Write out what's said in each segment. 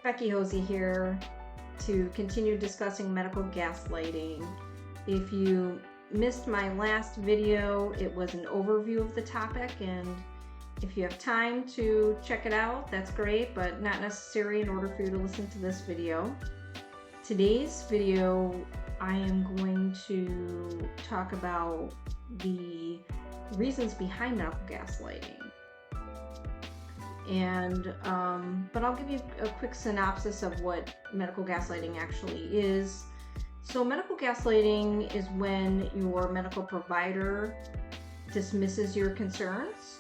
Becky Hosey here to continue discussing medical gaslighting. If you missed my last video, it was an overview of the topic, and if you have time to check it out, that's great, but not necessary in order for you to listen to this video. Today's video, I am going to talk about the reasons behind medical gaslighting. But I'll give you a quick synopsis of what medical gaslighting actually is. So medical gaslighting is when your medical provider dismisses your concerns.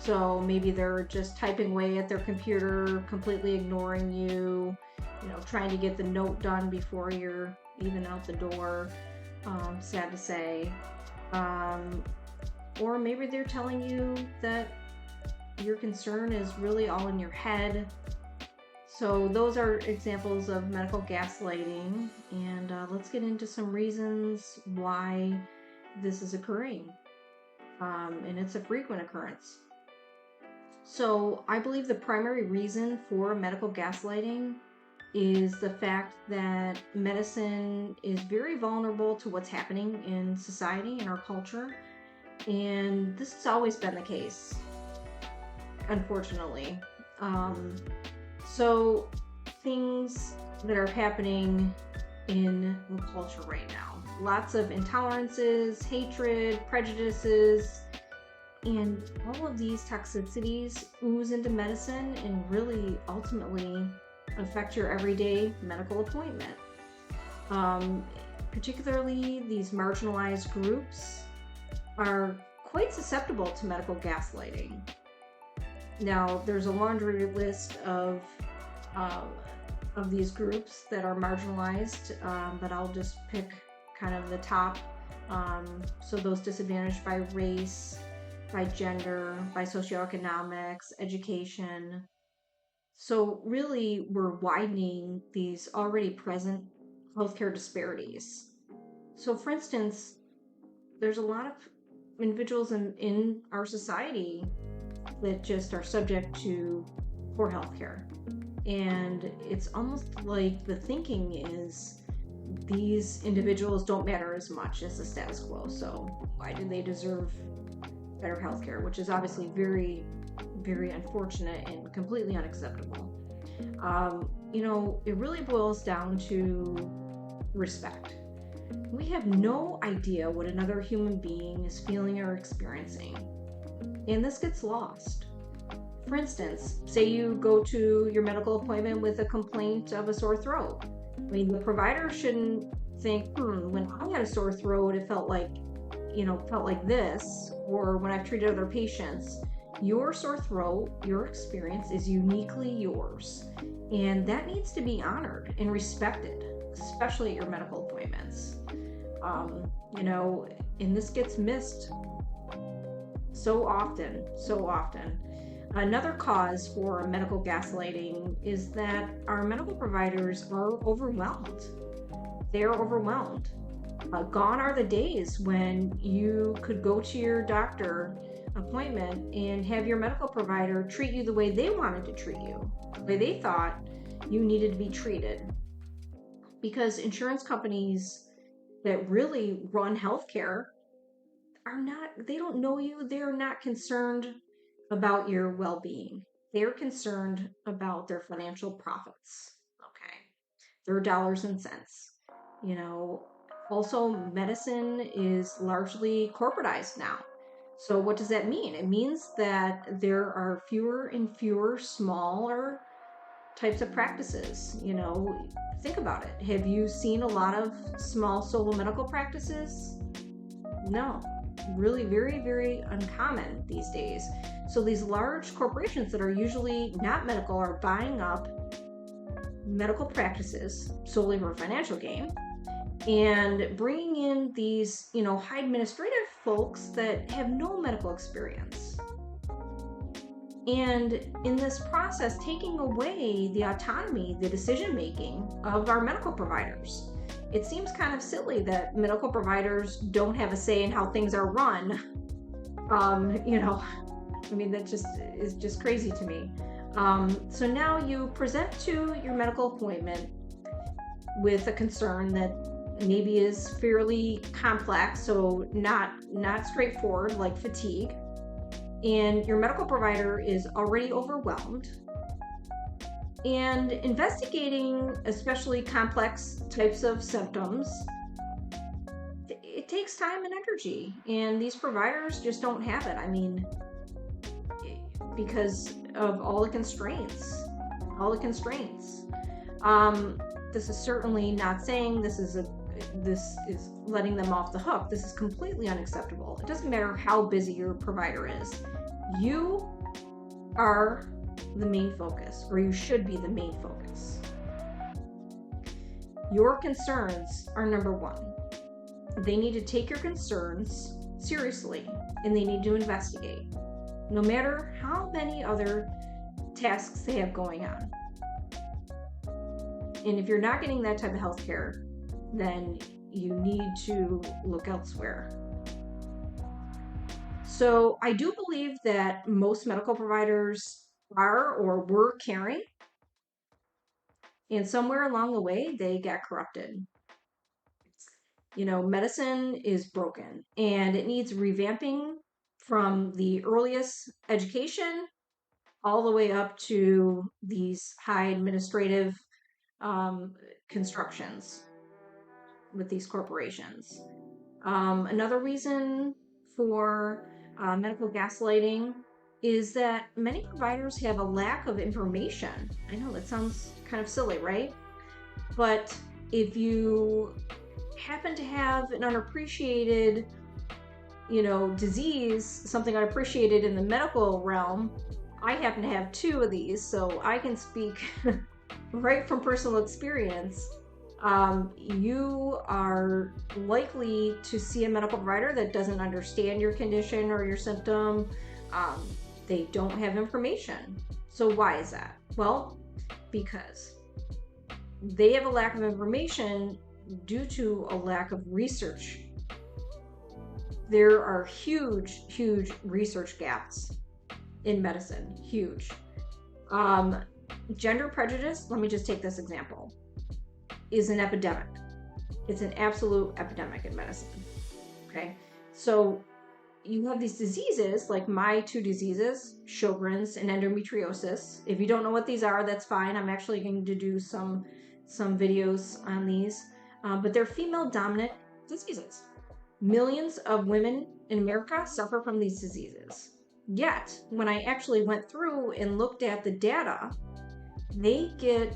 So maybe they're just typing away at their computer, completely ignoring you, trying to get the note done before you're even out the door, sad to say. Or maybe they're telling you that your concern is really all in your head. So those are examples of medical gaslighting, and let's get into some reasons why this is occurring. And it's a frequent occurrence. So I believe the primary reason for medical gaslighting is the fact that medicine is very vulnerable to what's happening in society, in our culture, and this has always been the case, unfortunately. So things that are happening in the culture right now, lots of intolerances, hatred, prejudices, and all of these toxicities ooze into medicine and really ultimately affect your everyday medical appointment. Particularly these marginalized groups are quite susceptible to medical gaslighting. Now, there's a laundry list of these groups that are marginalized, but I'll just pick kind of the top. So those disadvantaged by race, by gender, by socioeconomics, education. So really, we're widening these already present healthcare disparities. So for instance, there's a lot of individuals in our society that just are subject to poor healthcare. And it's almost like the thinking is these individuals don't matter as much as the status quo, so why do they deserve better healthcare, which is obviously very, very unfortunate and completely unacceptable. It really boils down to respect. We have no idea what another human being is feeling or experiencing, and this gets lost. For instance, say you go to your medical appointment with a complaint of a sore throat. I mean, the provider shouldn't think, when I had a sore throat, it felt like this, or when I've treated other patients. Your sore throat, your experience is uniquely yours, and that needs to be honored and respected, especially at your medical appointments. And this gets missed so often. Another cause for medical gaslighting is that our medical providers are overwhelmed. They are overwhelmed. Gone are the days when you could go to your doctor appointment and have your medical provider treat you the way they wanted to treat you, the way they thought you needed to be treated. Because insurance companies that really run healthcare they don't know you. They're not concerned about your well-being. They're concerned about their financial profits. Okay. Their dollars and cents. Also, medicine is largely corporatized now. So what does that mean? It means that there are fewer and fewer smaller types of practices. Think about it. Have you seen a lot of small solo medical practices? No. Really very, very uncommon these days. So these large corporations that are usually not medical are buying up medical practices solely for financial gain and bringing in these, high administrative folks that have no medical experience. And in this process, taking away the autonomy, the decision-making of our medical providers. It seems kind of silly that medical providers don't have a say in how things are run. That is just crazy to me. So now you present to your medical appointment with a concern that maybe is fairly complex, so not straightforward, like fatigue, and your medical provider is already overwhelmed. And investigating especially complex types of symptoms, it takes time and energy, and these providers just don't have it. I mean, because of all the constraints. This is certainly not saying this is letting them off the hook. This is completely unacceptable. It doesn't matter how busy your provider is. You are the main focus, or you should be the main focus. Your concerns are number one. They need to take your concerns seriously, and they need to investigate, no matter how many other tasks they have going on. And if you're not getting that type of health care, then you need to look elsewhere. So I do believe that most medical providers are or were caring, and somewhere along the way they got corrupted. Medicine is broken, and it needs revamping from the earliest education all the way up to these high administrative constructions with these corporations. Another reason for medical gaslighting is that many providers have a lack of information. I know that sounds kind of silly, right? But if you happen to have an unappreciated, disease, something unappreciated in the medical realm, I happen to have 2 of these, so I can speak right from personal experience. You are likely to see a medical provider that doesn't understand your condition or your symptom. They don't have information. So why is that? Well, because they have a lack of information due to a lack of research. There are huge research gaps in medicine. Huge. Gender prejudice, let me just take this example, is an epidemic. It's an absolute epidemic in medicine. Okay? So you have these diseases, like my 2 diseases, Sjogren's and endometriosis. If you don't know what these are, that's fine. I'm actually going to do some videos on these. But they're female-dominant diseases. Millions of women in America suffer from these diseases. Yet, when I actually went through and looked at the data,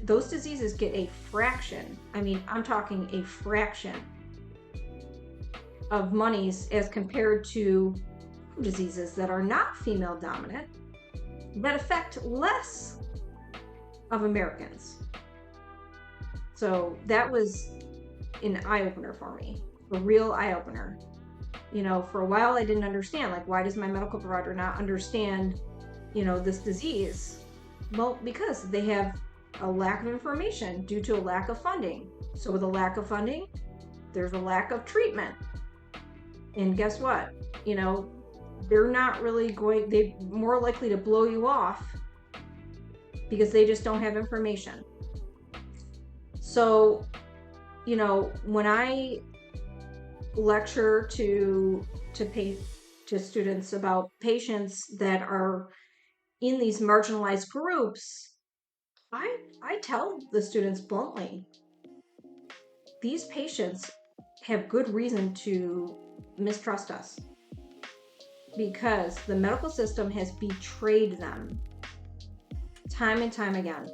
those diseases get a fraction. I mean, I'm talking a fraction of monies as compared to diseases that are not female dominant that affect less of Americans. So that was an eye-opener for me, a real eye-opener. For a while I didn't understand, like, why does my medical provider not understand, this disease? Well, because they have a lack of information due to a lack of funding. So with a lack of funding, there's a lack of treatment. And guess what? They're not really they're more likely to blow you off because they just don't have information. So, when I lecture to students about patients that are in these marginalized groups, I tell the students bluntly, these patients have good reason to mistrust us because the medical system has betrayed them time and time again.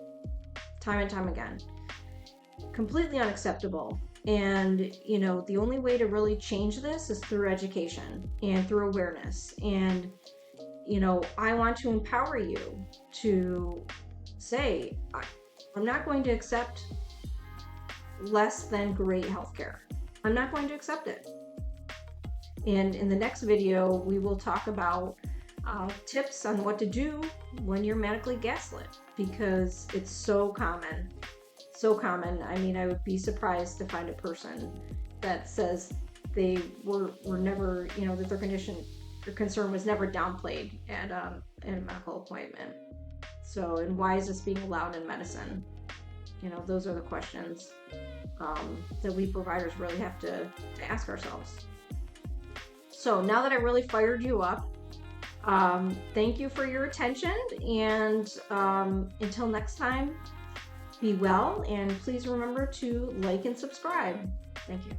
Completely unacceptable. And, the only way to really change this is through education and through awareness. And, I want to empower you to say, I'm not going to accept less than great healthcare. I'm not going to accept it. And in the next video, we will talk about tips on what to do when you're medically gaslit, because it's so common. I mean, I would be surprised to find a person that says they were never, that their concern was never downplayed at a medical appointment. So, and why is this being allowed in medicine? You know, those are the questions that we providers really have to ask ourselves. So now that I really fired you up, thank you for your attention, and until next time, be well, and please remember to like and subscribe. Thank you.